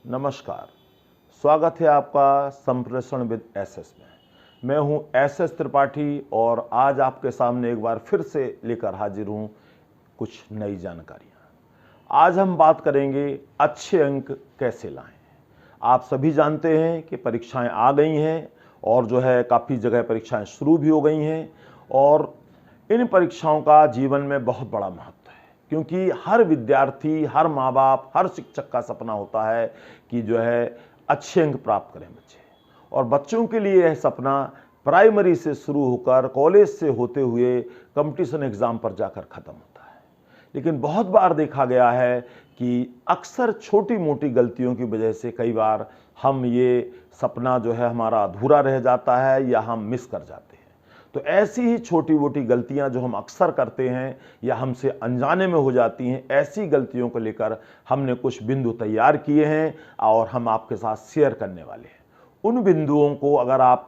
नमस्कार, स्वागत है आपका संप्रेषण विद एसएस में। मैं हूं एसएस त्रिपाठी और आज आपके सामने एक बार फिर से लेकर हाजिर हूं कुछ नई जानकारियां। आज हम बात करेंगे अच्छे अंक कैसे लाएं। आप सभी जानते हैं कि परीक्षाएं आ गई हैं और काफ़ी जगह परीक्षाएं शुरू भी हो गई हैं और इन परीक्षाओं का जीवन में बहुत बड़ा महत्व है, क्योंकि हर विद्यार्थी, हर माँ बाप, हर शिक्षक का सपना होता है कि अच्छे अंक प्राप्त करें बच्चे। और बच्चों के लिए यह सपना प्राइमरी से शुरू होकर कॉलेज से होते हुए कंपटीशन एग्ज़ाम पर जाकर ख़त्म होता है। लेकिन बहुत बार देखा गया है कि अक्सर छोटी मोटी गलतियों की वजह से कई बार हम ये सपना हमारा अधूरा रह जाता है या हम मिस कर जाते हैं। तो ऐसी ही छोटी मोटी गलतियां जो हम अक्सर करते हैं या हमसे अनजाने में हो जाती हैं, ऐसी गलतियों को लेकर हमने कुछ बिंदु तैयार किए हैं और हम आपके साथ शेयर करने वाले हैं। उन बिंदुओं को अगर आप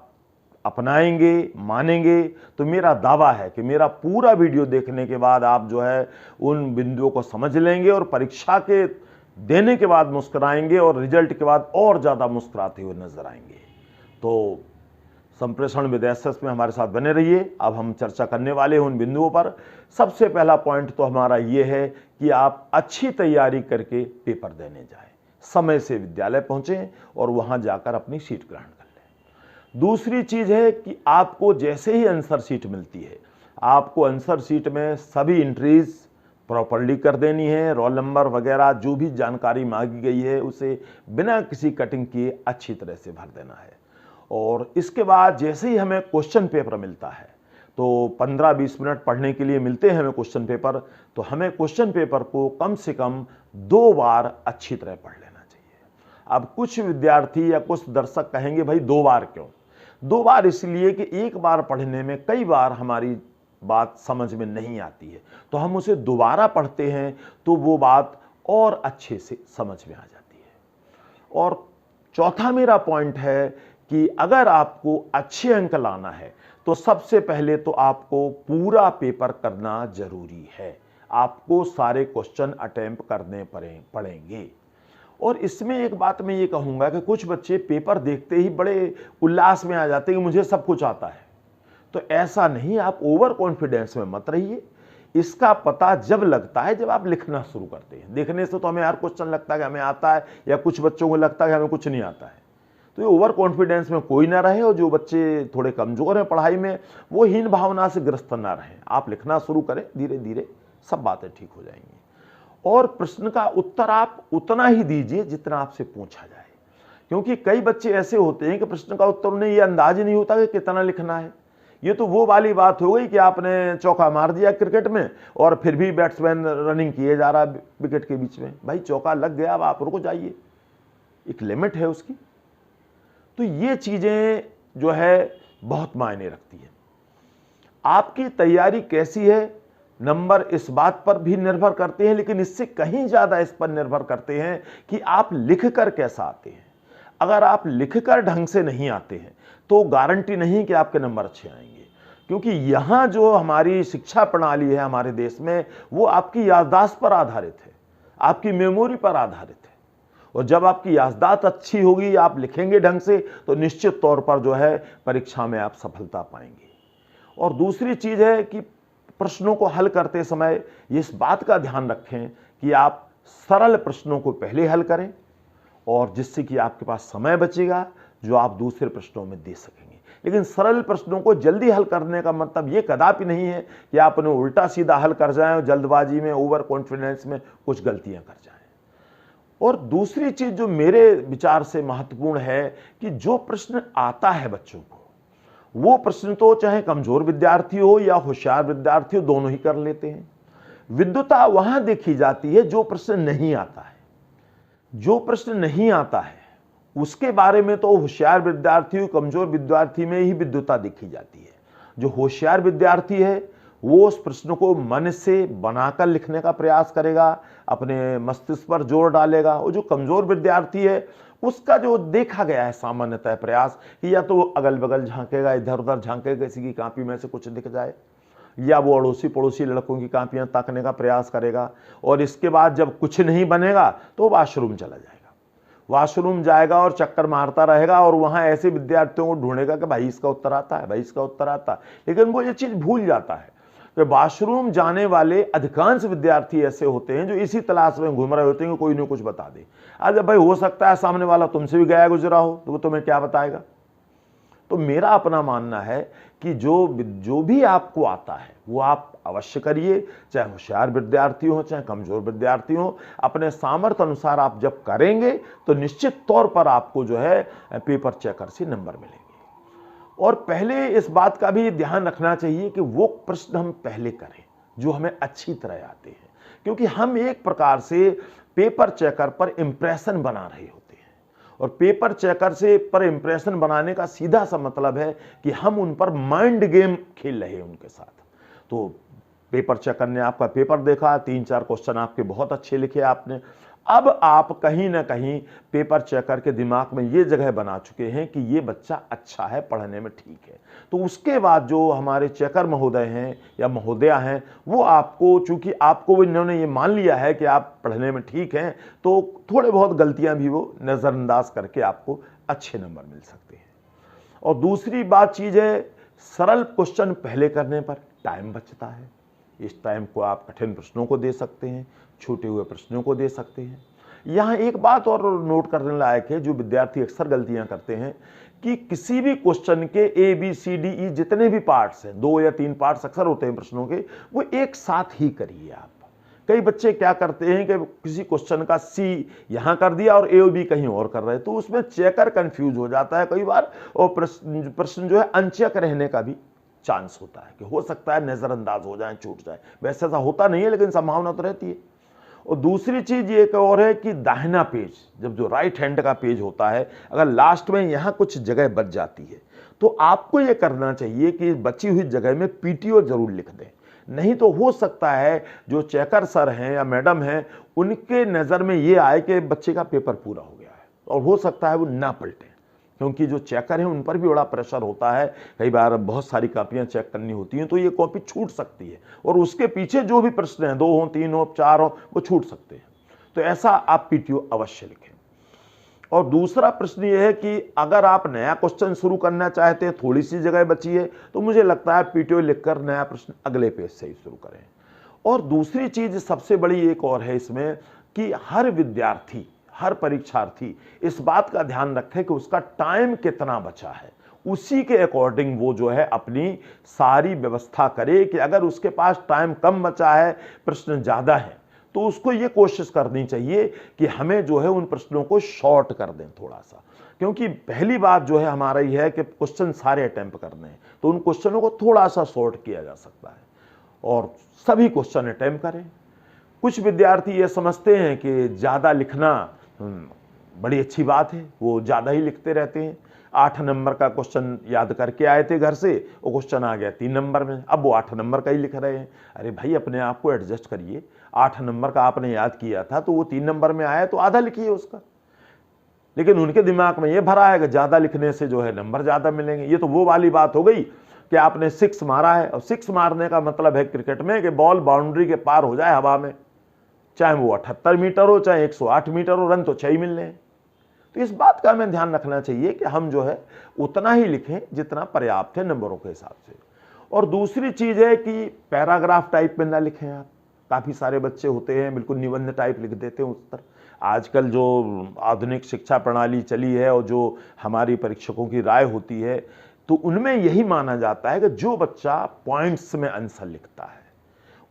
अपनाएंगे, मानेंगे, तो मेरा दावा है कि मेरा पूरा वीडियो देखने के बाद आप उन बिंदुओं को समझ लेंगे और परीक्षा के देने के बाद मुस्कुराएंगे और रिजल्ट के बाद और ज़्यादा मुस्कुराते हुए नजर आएंगे। तो संप्रेषण विद एसएस में हमारे साथ बने रहिए। अब हम चर्चा करने वाले हैं उन बिंदुओं पर। सबसे पहला पॉइंट तो हमारा ये है कि आप अच्छी तैयारी करके पेपर देने जाएं, समय से विद्यालय पहुंचें और वहां जाकर अपनी सीट ग्रहण कर लें। दूसरी चीज है कि आपको जैसे ही आंसर शीट मिलती है, आपको आंसर शीट में सभी एंट्रीज प्रॉपर्ली कर देनी है। रोल नंबर वगैरह जो भी जानकारी मांगी गई है उसे बिना किसी कटिंग किए अच्छी तरह से भर देना है। और इसके बाद जैसे ही हमें क्वेश्चन पेपर मिलता है, तो 15-20 मिनट पढ़ने के लिए मिलते हैं हमें क्वेश्चन पेपर, तो हमें क्वेश्चन पेपर को कम से कम 2 बार अच्छी तरह पढ़ लेना चाहिए। अब कुछ विद्यार्थी या कुछ दर्शक कहेंगे भाई 2 बार क्यों? 2 बार इसलिए कि एक बार पढ़ने में कई बार हमारी बात समझ में नहीं आती है, तो हम उसे दोबारा पढ़ते हैं तो वो बात और अच्छे से समझ में आ जाती है। और चौथा मेरा पॉइंट है कि अगर आपको अच्छे अंक लाना है तो सबसे पहले तो आपको पूरा पेपर करना जरूरी है। आपको सारे क्वेश्चन अटेम्प्ट करने पड़ेंगे। और इसमें एक बात मैं ये कहूंगा कि कुछ बच्चे पेपर देखते ही बड़े उल्लास में आ जाते हैं कि मुझे सब कुछ आता है। तो ऐसा नहीं, आप ओवर कॉन्फिडेंस में मत रहिए। इसका पता जब लगता है जब आप लिखना शुरू करते हैं। देखने से तो हमें हर क्वेश्चन लगता है कि हमें आता है, या कुछ बच्चों को लगता है कि हमें कुछ नहीं आता है। तो ये ओवर कॉन्फिडेंस में कोई ना रहे, और जो बच्चे थोड़े कमजोर हैं पढ़ाई में वो हीन भावना से ग्रस्त ना रहें। आप लिखना शुरू करें, धीरे धीरे सब बातें ठीक हो जाएंगी। और प्रश्न का उत्तर आप उतना ही दीजिए जितना आपसे पूछा जाए, क्योंकि कई बच्चे ऐसे होते हैं कि प्रश्न का उत्तर उन्हें ये अंदाज ही नहीं होता कि कितना लिखना है। ये तो वो वाली बात हो गई कि आपने चौका मार दिया क्रिकेट में और फिर भी बैट्समैन रनिंग किए जा रहा विकेट के बीच में। भाई चौका लग गया, अब आप रुक जाइए, एक लिमिट है उसकी। तो ये चीजें बहुत मायने रखती है। आपकी तैयारी कैसी है, नंबर इस बात पर भी निर्भर करते हैं, लेकिन इससे कहीं ज्यादा इस पर निर्भर करते हैं कि आप लिखकर कैसा आते हैं। अगर आप लिखकर ढंग से नहीं आते हैं तो गारंटी नहीं कि आपके नंबर अच्छे आएंगे, क्योंकि यहां जो हमारी शिक्षा प्रणाली है हमारे देश में, वो आपकी याददाश्त पर आधारित है, आपकी मेमोरी पर आधारित है। और जब आपकी याददाश्त अच्छी होगी, आप लिखेंगे ढंग से, तो निश्चित तौर पर परीक्षा में आप सफलता पाएंगे। और दूसरी चीज है कि प्रश्नों को हल करते समय इस बात का ध्यान रखें कि आप सरल प्रश्नों को पहले हल करें, और जिससे कि आपके पास समय बचेगा जो आप दूसरे प्रश्नों में दे सकेंगे। लेकिन सरल प्रश्नों को जल्दी हल करने का मतलब ये कदापि नहीं है कि आप उन्हें उल्टा सीधा हल कर जाएं और जल्दबाजी में, ओवर कॉन्फिडेंस में कुछ गलतियां कर जाएं। और दूसरी चीज जो मेरे विचार से महत्वपूर्ण है कि जो प्रश्न आता है बच्चों को, वो प्रश्न तो चाहे कमजोर विद्यार्थी हो या होशियार विद्यार्थी हो, दोनों ही कर लेते हैं। विद्वता वहां देखी जाती है जो प्रश्न नहीं आता है। जो प्रश्न नहीं आता है उसके बारे में तो होशियार विद्यार्थी, कमजोर विद्यार्थी में ही विद्वता देखी जाती है। जो होशियार विद्यार्थी है वो उस प्रश्न को मन से बनाकर लिखने का प्रयास करेगा, अपने मस्तिष्क पर जोर डालेगा। और जो कमजोर विद्यार्थी है उसका जो देखा गया है सामान्यतः प्रयास कि या तो वो अगल बगल झांकेगा, इधर उधर झांकेगा, किसी की कॉपी में से कुछ दिख जाए, या वो अड़ोसी पड़ोसी लड़कों की कॉपियां ताकने का प्रयास करेगा। और इसके बाद जब कुछ नहीं बनेगा तो वाशरूम चला जाएगा। वॉशरूम जाएगा और चक्कर मारता रहेगा और वहां ऐसे विद्यार्थियों को ढूंढेगा कि भाई इसका उत्तर आता है, भाई इसका उत्तर आता है, लेकिन वो ये चीज भूल जाता है कि वॉशरूम जाने वाले अधिकांश विद्यार्थी ऐसे होते हैं जो इसी तलाश में घूम रहे होते हैं कि कोई न कुछ बता दे। आज भाई हो सकता है सामने वाला तुमसे भी गया गुजरा हो, तो वो तुम्हें क्या बताएगा। तो मेरा अपना मानना है कि जो भी आपको आता है वो आप अवश्य करिए, चाहे होशियार विद्यार्थी हो चाहे कमजोर विद्यार्थी हो, अपने सामर्थ्य अनुसार आप जब करेंगे तो निश्चित तौर पर आपको जो है पेपर चेकर से नंबर मिलेंगे। और पहले इस बात का भी ध्यान रखना चाहिए कि वो प्रश्न हम पहले करें जो हमें अच्छी तरह आते हैं, क्योंकि हम एक प्रकार से पेपर चेकर पर इंप्रेशन बना रहे होते हैं और पेपर चेकर से पर इंप्रेशन बनाने का सीधा सा मतलब है कि हम उन पर माइंड गेम खेल रहे हैं उनके साथ। तो पेपर चेकर ने आपका पेपर देखा, 3-4 क्वेश्चन आपके बहुत अच्छे लिखे आपने, अब आप कहीं ना कहीं पेपर चेकर के दिमाग में ये जगह बना चुके हैं कि ये बच्चा अच्छा है, पढ़ने में ठीक है। तो उसके बाद जो हमारे चेकर महोदय हैं या महोदया हैं वो आपको, चूंकि आपको इन्होंने ये मान लिया है कि आप पढ़ने में ठीक हैं, तो थोड़े बहुत गलतियां भी वो नज़रअंदाज करके आपको अच्छे नंबर मिल सकते हैं। और दूसरी बात चीज़ है, सरल क्वेश्चन पहले करने पर टाइम बचता है। इस टाइम को आप कठिन प्रश्नों को दे सकते हैं, छूटे हुए प्रश्नों को दे सकते हैं। यहाँ एक बात और नोट करने लायक है, जो विद्यार्थी अक्सर गलतियां करते हैं कि किसी भी क्वेश्चन के A B C D E जितने भी पार्ट्स हैं, 2 या 3 पार्ट्स अक्सर होते हैं प्रश्नों के, वो एक साथ ही करिए आप। कई बच्चे क्या करते हैं कि किसी क्वेश्चन का सी यहां कर दिया और ए और बी कहीं और कर रहे हैं, तो उसमें चेकर कंफ्यूज हो जाता है कई बार, और प्रश्न जो है अनचेक रहने का भी चांस होता है कि हो सकता है नजरअंदाज हो जाए, छूट जाए। वैसे ऐसा होता नहीं है लेकिन संभावना तो रहती है। और दूसरी चीज एक और है कि दाहिना पेज, जब जो राइट हैंड का पेज होता है, अगर लास्ट में यहां कुछ जगह बच जाती है तो आपको यह करना चाहिए कि बची हुई जगह में पीटीओ जरूर लिख दें। नहीं तो हो सकता है जो चेकर सर हैं या मैडम हैं उनके नजर में ये आए कि बच्चे का पेपर पूरा हो गया है, और हो सकता है वो ना पलटे, क्योंकि जो चेकर हैं उन पर भी बड़ा प्रेशर होता है। कई बार बहुत सारी कॉपियां चेक करनी होती हैं, तो ये कॉपी छूट सकती है और उसके पीछे जो भी प्रश्न हैं, 2 हो 3 हो 4 हो, वो छूट सकते हैं। तो ऐसा आप पीटीओ अवश्य लिखें। और दूसरा प्रश्न ये है कि अगर आप नया क्वेश्चन शुरू करना चाहते हैं, थोड़ी सी जगह बची है, तो मुझे लगता है पीटीओ लिखकर नया प्रश्न अगले पेज से ही शुरू करें। और दूसरी चीज सबसे बड़ी एक और है इसमें कि हर विद्यार्थी, हर परीक्षार्थी इस बात का ध्यान रखे कि उसका टाइम कितना बचा है, उसी के अकॉर्डिंग वो जो है अपनी सारी व्यवस्था करे कि अगर उसके पास टाइम कम बचा है, प्रश्न ज्यादा है, तो उसको ये कोशिश करनी चाहिए कि हमें जो है उन प्रश्नों को शॉर्ट कर दें थोड़ा सा। क्योंकि पहली बात जो है हमारा ये है कि क्वेश्चन सारे अटेम्प्ट करने हैं, तो उन क्वेश्चनों को थोड़ा सा शॉर्ट किया जा सकता है और सभी क्वेश्चन अटेम्प्ट करें। कुछ विद्यार्थी ये समझते हैं कि ज़्यादा लिखना बड़ी अच्छी बात है, वो ज़्यादा ही लिखते रहते हैं। 8 नंबर का क्वेश्चन याद करके आए थे घर से, वो क्वेश्चन आ गया 3 नंबर में, अब वो 8 नंबर का ही लिख रहे हैं। अरे भाई अपने आप को एडजस्ट करिए, 8 नंबर का आपने याद किया था तो वो 3 नंबर में आया तो आधा लिखिए उसका। लेकिन उनके दिमाग में ये भरा है कि ज़्यादा लिखने से जो है नंबर ज़्यादा मिलेंगे। ये तो वो वाली बात हो गई कि आपने 6 मारा है, और 6 मारने का मतलब है क्रिकेट में कि बॉल बाउंड्री के पार हो जाए हवा में, चाहे वो 78 मीटर हो चाहे 108 मीटर हो, रन तो 6 ही मिलने हैं। तो इस बात का हमें ध्यान रखना चाहिए कि हम जो है उतना ही लिखें जितना पर्याप्त है नंबरों के हिसाब से। और दूसरी चीज है कि पैराग्राफ टाइप में ना लिखें आप। काफी सारे बच्चे होते हैं बिल्कुल निबंध टाइप लिख देते हैं उत्तर। आजकल जो आधुनिक शिक्षा प्रणाली चली है और जो हमारी परीक्षकों की राय होती है, तो उनमें यही माना जाता है कि जो बच्चा पॉइंट्स में आंसर लिखता है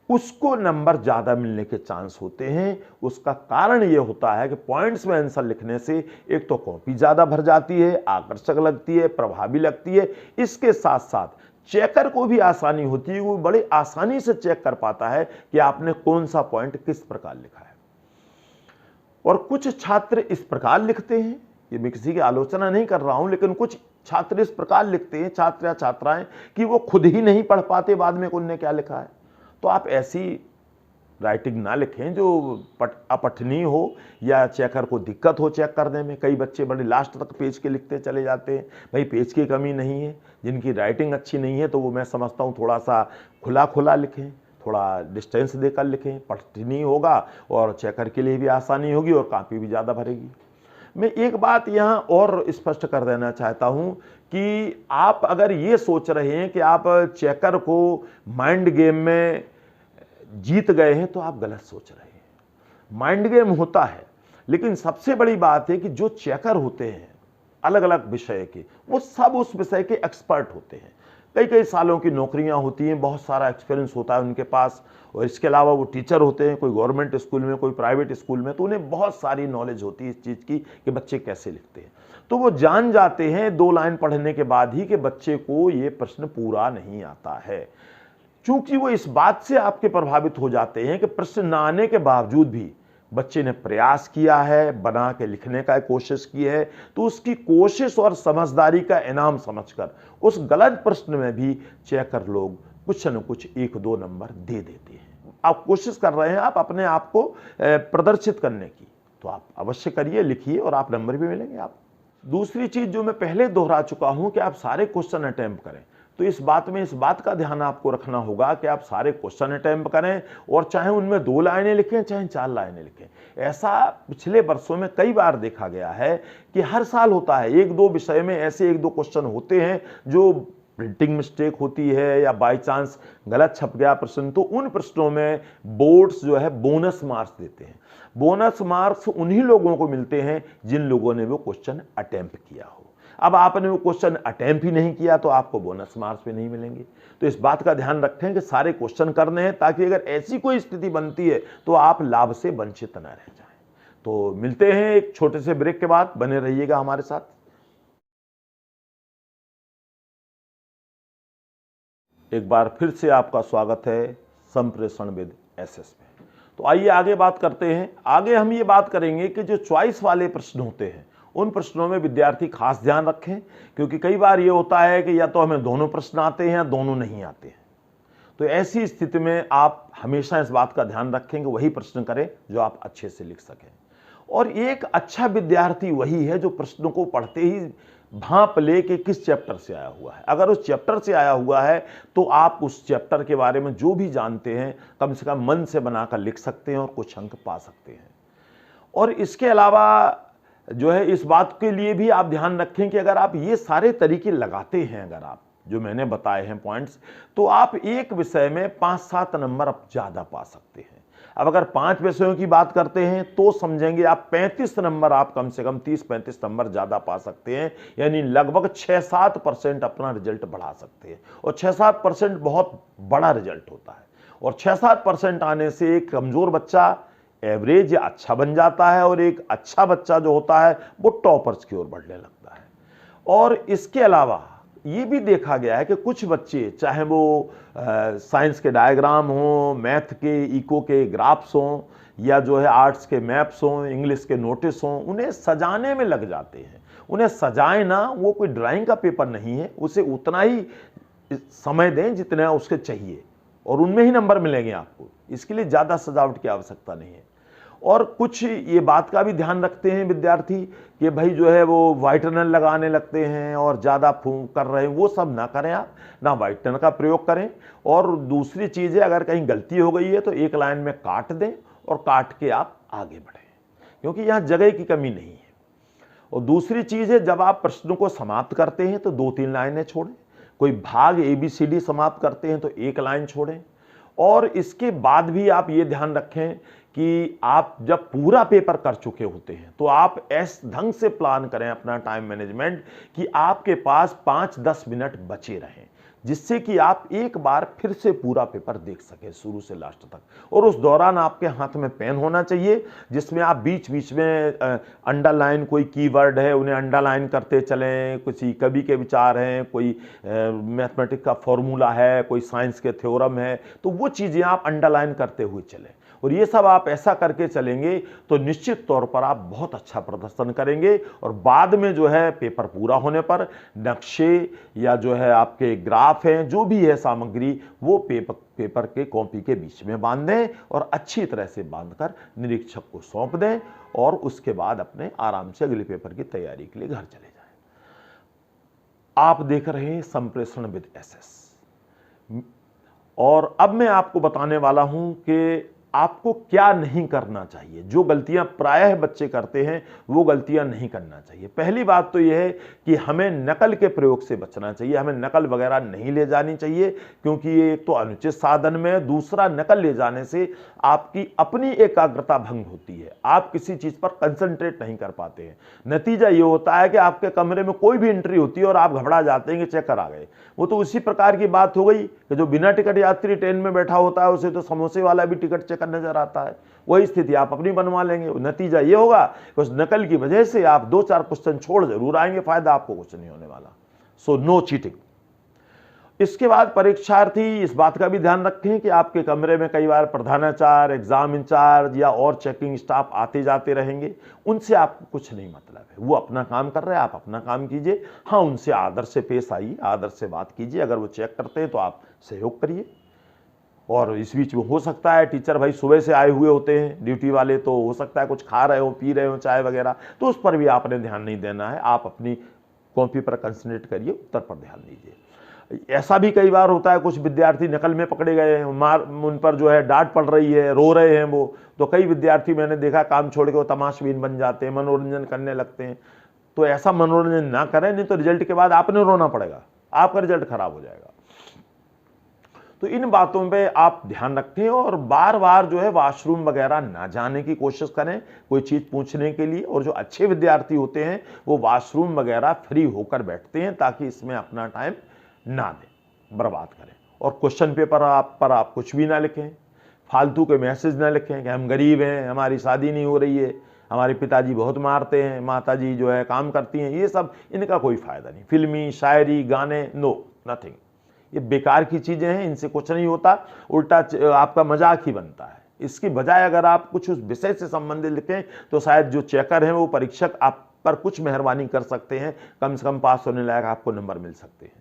उसको नंबर ज्यादा मिलने के चांस होते हैं। उसका कारण यह होता है कि पॉइंट्स में आंसर लिखने से एक तो कॉपी ज्यादा भर जाती है, आकर्षक लगती है, प्रभावी लगती है, इसके साथ साथ चेकर को भी आसानी होती है, वो बड़े आसानी से चेक कर पाता है कि आपने कौन सा पॉइंट किस प्रकार लिखा है। और कुछ छात्र इस प्रकार लिखते हैं, ये मैं किसी की आलोचना नहीं कर रहा हूं, लेकिन कुछ छात्र इस प्रकार लिखते हैं, छात्र या छात्राएं, कि वो खुद ही नहीं पढ़ पाते बाद में उन्होंने क्या लिखा है। तो आप ऐसी राइटिंग ना लिखें जो अपठनीय हो या चेकर को दिक्कत हो चेक करने में। कई बच्चे बड़े लास्ट तक पेज के लिखते चले जाते हैं। भाई पेज की कमी नहीं है, जिनकी राइटिंग अच्छी नहीं है तो वो मैं समझता हूँ थोड़ा सा खुला खुला लिखें, थोड़ा डिस्टेंस देकर लिखें, पठनीय होगा और चेकर के लिए भी आसानी होगी और कॉपी भी ज़्यादा भरेगी। मैं एक बात यहाँ और स्पष्ट कर देना चाहता हूँ कि आप अगर ये सोच रहे हैं कि आप चेकर को माइंड गेम में जीत गए हैं तो आप गलत सोच रहे हैं। माइंड गेम होता है, लेकिन सबसे बड़ी बात है कि जो चेकर होते हैं अलग अलग विषय के, वो सब उस विषय के एक्सपर्ट होते हैं। कई कई सालों की नौकरियां होती हैं, बहुत सारा एक्सपीरियंस होता है उनके पास, और इसके अलावा वो टीचर होते हैं, कोई गवर्नमेंट स्कूल में, कोई प्राइवेट स्कूल में, तो उन्हें बहुत सारी नॉलेज होती है इस चीज़ की कि बच्चे कैसे लिखते हैं। तो वो जान जाते हैं 2 लाइन पढ़ने के बाद ही कि बच्चे को ये प्रश्न पूरा नहीं आता है। चूंकि वो इस बात से आपके प्रभावित हो जाते हैं कि प्रश्न न आने के बावजूद भी बच्चे ने प्रयास किया है, बना के लिखने का कोशिश की है, तो उसकी कोशिश और समझदारी का इनाम समझकर उस गलत प्रश्न में भी चेकर लोग कुछ न कुछ 1-2 नंबर दे देते हैं। आप कोशिश कर रहे हैं आप अपने आप को प्रदर्शित करने की, तो आप अवश्य करिए, लिखिए और आप नंबर भी मिलेंगे आप। दूसरी चीज जो मैं पहले दोहरा चुका हूं कि आप सारे क्वेश्चन अटेम्प्ट करें, तो इस बात का ध्यान आपको रखना होगा कि आप सारे क्वेश्चन अटेम्प्ट करें, और चाहे उनमें 2 लाइनें लिखें चाहे 4 लाइनें लिखें। ऐसा पिछले वर्षों में कई बार देखा गया है कि हर साल होता है, 1-2 विषय में ऐसे 1-2 क्वेश्चन होते हैं जो प्रिंटिंग मिस्टेक होती है या बाय चांस गलत छप गया प्रश्न, तो उन प्रश्नों में बोर्ड्स जो है बोनस मार्क्स देते हैं। बोनस मार्क्स उन्हीं लोगों को मिलते हैं जिन लोगों ने वो क्वेश्चन अटेम्प्ट किया हो। अब आपने वो क्वेश्चन अटेम्प्ट ही नहीं किया तो आपको बोनस मार्क्स भी नहीं मिलेंगे। तो इस बात का ध्यान रखें कि सारे क्वेश्चन करने हैं, ताकि अगर ऐसी कोई स्थिति बनती है तो आप लाभ से वंचित न रह जाएं। तो मिलते हैं एक छोटे से ब्रेक के बाद, बने रहिएगा हमारे साथ। एक बार फिर से आपका स्वागत है संप्रेषण विद एसएस में। तो आइए आगे बात करते हैं। आगे हम ये बात करेंगे कि जो चॉइस वाले प्रश्न होते हैं उन प्रश्नों में विद्यार्थी खास ध्यान रखें, क्योंकि कई बार ये होता है कि या तो हमें दोनों प्रश्न आते हैं या दोनों नहीं आते हैं। तो ऐसी स्थिति में आप हमेशा इस बात का ध्यान रखें कि वही प्रश्न करें जो आप अच्छे से लिख सकें। और एक अच्छा विद्यार्थी वही है जो प्रश्नों को पढ़ते ही भांप ले कि किस चैप्टर से आया हुआ है। अगर उस चैप्टर से आया हुआ है तो आप उस चैप्टर के बारे में जो भी जानते हैं कम से कम मन से बनाकर लिख सकते हैं और कुछ अंक पा सकते हैं। और इसके अलावा जो है इस बात के लिए भी आप ध्यान रखें कि अगर आप ये सारे तरीके लगाते हैं, अगर आप जो मैंने बताए हैं पॉइंट्स, तो आप एक विषय में 5-7 नंबर आप ज्यादा पा सकते हैं। अब अगर 5 विषयों की बात करते हैं तो समझेंगे आप 35 नंबर, आप कम से कम 30-35 नंबर ज्यादा पा सकते हैं, यानी लगभग 6-7% अपना रिजल्ट बढ़ा सकते हैं। और 6-7% बहुत बड़ा रिजल्ट होता है, और 6-7% आने से एक कमजोर बच्चा एवरेज या अच्छा बन जाता है, और एक अच्छा बच्चा जो होता है वो टॉपर्स की ओर बढ़ने लगता है। और इसके अलावा ये भी देखा गया है कि कुछ बच्चे, चाहे वो साइंस के डायग्राम हो, मैथ के इको के ग्राफ्स हों, या जो है आर्ट्स के मैप्स हों, इंग्लिश के नोटिस हों, उन्हें सजाने में लग जाते हैं। उन्हें सजाएं ना, वो कोई ड्राइंग का पेपर नहीं है, उसे उतना ही समय दें जितना उसके चाहिए, और उनमें ही नंबर मिलेंगे आपको। इसके लिए ज़्यादा सजावट की आवश्यकता नहीं है। और कुछ ये बात का भी ध्यान रखते हैं विद्यार्थी कि भाई जो है वो वाइटनर लगाने लगते हैं और ज़्यादा फूंक कर रहे हैं, वो सब ना करें आप, ना वाइटनर का प्रयोग करें। और दूसरी चीज़ है, अगर कहीं गलती हो गई है तो एक लाइन में काट दें और काट के आप आगे बढ़ें, क्योंकि यहाँ जगह की कमी नहीं है। और दूसरी चीज़ है, जब आप प्रश्नों को समाप्त करते हैं तो 2-3 लाइनें छोड़ें। कोई भाग ABCD समाप्त करते हैं तो 1 लाइन छोड़ें। और इसके बाद भी आप ये ध्यान रखें कि आप जब पूरा पेपर कर चुके होते हैं तो आप ऐसे ढंग से प्लान करें अपना टाइम मैनेजमेंट कि आपके पास 5-10 मिनट बचे रहें, जिससे कि आप एक बार फिर से पूरा पेपर देख सकें शुरू से लास्ट तक। और उस दौरान आपके हाथ में पेन होना चाहिए, जिसमें आप बीच बीच में अंडरलाइन, कोई कीवर्ड है उन्हें अंडरलाइन करते चलें, कुछ कवि के विचार हैं, कोई मैथमेटिक्स का फॉर्मूला है, कोई साइंस के थ्योरम है, तो वो चीज़ें आप अंडरलाइन करते हुए चलें। और ये सब आप ऐसा करके चलेंगे तो निश्चित तौर पर आप बहुत अच्छा प्रदर्शन करेंगे। और बाद में जो है पेपर पूरा होने पर नक्शे या जो है आपके ग्राफ हैं, जो भी है सामग्री, वो पेपर के कॉपी के बीच में बांध दें और अच्छी तरह से बांधकर निरीक्षक को सौंप दें, और उसके बाद अपने आराम से अगले पेपर की तैयारी के लिए घर चले जाएं। आप देख रहे हैं संप्रेषण विद एसएस, और अब मैं आपको बताने वाला हूं कि आपको क्या नहीं करना चाहिए। जो गलतियां प्रायः बच्चे करते हैं वो गलतियां नहीं करना चाहिए। पहली बात तो यह है कि हमें नकल के प्रयोग से बचना चाहिए, हमें नकल वगैरह नहीं ले जानी चाहिए, क्योंकि ये एक तो अनुचित साधन में है, दूसरा नकल ले जाने से आपकी अपनी एकाग्रता भंग होती है, आप किसी चीज पर कंसंट्रेट नहीं कर पाते हैं। नतीजा ये होता है कि आपके कमरे में कोई भी एंट्री होती है और आप घबरा जाते हैं कि चेकर आ गए। वो तो उसी प्रकार की बात हो गई कि जो बिना टिकट यात्री ट्रेन में बैठा होता है उसे तो समोसे वाला भी टिकट चेकर नजर आता है। वही स्थिति आप अपनी बनवा लेंगे। नतीजा ये होगा कि उस नकल की वजह से आप 2-4 क्वेश्चन छोड़ जरूर आएंगे, फायदा आपको कुछ नहीं होने वाला। So no cheating. इसके बाद परीक्षार्थी इस बात का भी ध्यान रखें कि आपके कमरे में कई बार प्रधानाचार्य, एग्जाम इंचार्ज या और चेकिंग स्टाफ आते जाते रहेंगे। उनसे आपको कुछ नहीं मतलब है, वो अपना काम कर रहे हैं, आप अपना काम कीजिए। हाँ, उनसे आदर से पेश आइए, आदर से बात कीजिए। अगर वो चेक करते हैं तो आप सहयोग करिए। और इस बीच में हो सकता है टीचर भाई सुबह से आए हुए होते हैं ड्यूटी वाले, तो हो सकता है कुछ खा रहे हो, पी रहे हो चाय वगैरह, तो उस पर भी आपने ध्यान नहीं देना है। आप अपनी कॉपी पर कंसंट्रेट करिए, उत्तर पर ध्यान दीजिए। ऐसा भी कई बार होता है कुछ विद्यार्थी नकल में पकड़े गए हैं, उन पर जो है डांट पड़ रही है, रो रहे हैं वो, तो कई विद्यार्थी मैंने देखा काम छोड़ के वो तमाशबीन बन जाते हैं, मनोरंजन करने लगते हैं। तो ऐसा मनोरंजन ना करें, नहीं तो रिजल्ट के बाद आपने रोना पड़ेगा, आपका रिजल्ट खराब हो जाएगा। तो इन बातों पे आप ध्यान रखें और बार बार जो है वॉशरूम वगैरह ना जाने की कोशिश करें कोई चीज़ पूछने के लिए। और जो अच्छे विद्यार्थी होते हैं वो वॉशरूम वगैरह फ्री होकर बैठते हैं, ताकि इसमें अपना टाइम ना दें, बर्बाद करें। और क्वेश्चन पेपर आप कुछ भी ना लिखें, फालतू के मैसेज ना लिखें कि हम गरीब हैं, हमारी शादी नहीं हो रही है, हमारे पिताजी बहुत मारते हैं, माताजी जो है काम करती हैं, ये सब इनका कोई फायदा नहीं। फिल्मी, शायरी, गाने, नो, नथिंग, ये बेकार की चीजें हैं, इनसे कुछ नहीं होता, उल्टा आपका मजाक ही बनता है। इसकी बजाय अगर आप कुछ उस विषय से संबंधित लिखें तो शायद जो चेकर हैं वो परीक्षक आप पर कुछ मेहरबानी कर सकते हैं, कम से कम पास होने लायक आपको नंबर मिल सकते हैं।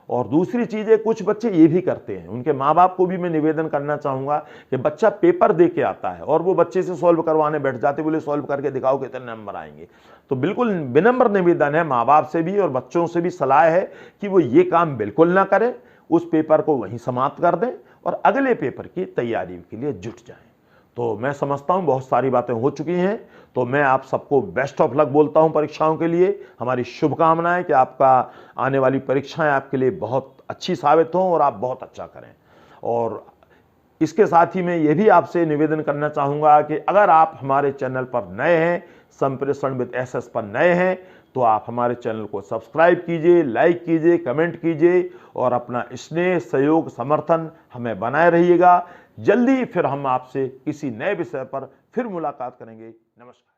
और दूसरी चीज़ है, कुछ बच्चे ये भी करते हैं, उनके माँ बाप को भी मैं निवेदन करना चाहूँगा कि बच्चा पेपर दे के आता है और वो बच्चे से सॉल्व करवाने बैठ जाते, बोले सॉल्व करके दिखाओ कितने नंबर आएंगे। तो बिल्कुल विनम्र निवेदन है माँ बाप से भी और बच्चों से भी सलाह है कि वो ये काम बिल्कुल ना करें, उस पेपर को वहीं समाप्त कर दें और अगले पेपर की तैयारी के लिए जुट जाएं। तो मैं समझता हूं बहुत सारी बातें हो चुकी हैं, तो मैं आप सबको बेस्ट ऑफ लक बोलता हूं परीक्षाओं के लिए। हमारी शुभकामनाएं कि आपका आने वाली परीक्षाएं आपके लिए बहुत अच्छी साबित हों और आप बहुत अच्छा करें। और इसके साथ ही मैं ये भी आपसे निवेदन करना चाहूँगा कि अगर आप हमारे चैनल पर नए हैं, संप्रेषण विद एसएस पर नए हैं, तो आप हमारे चैनल को सब्सक्राइब कीजिए, लाइक कीजिए, कमेंट कीजिए और अपना स्नेह, सहयोग, समर्थन हमें बनाए रहिएगा। जल्दी फिर हम आपसे किसी नए विषय पर फिर मुलाकात करेंगे। नमस्कार।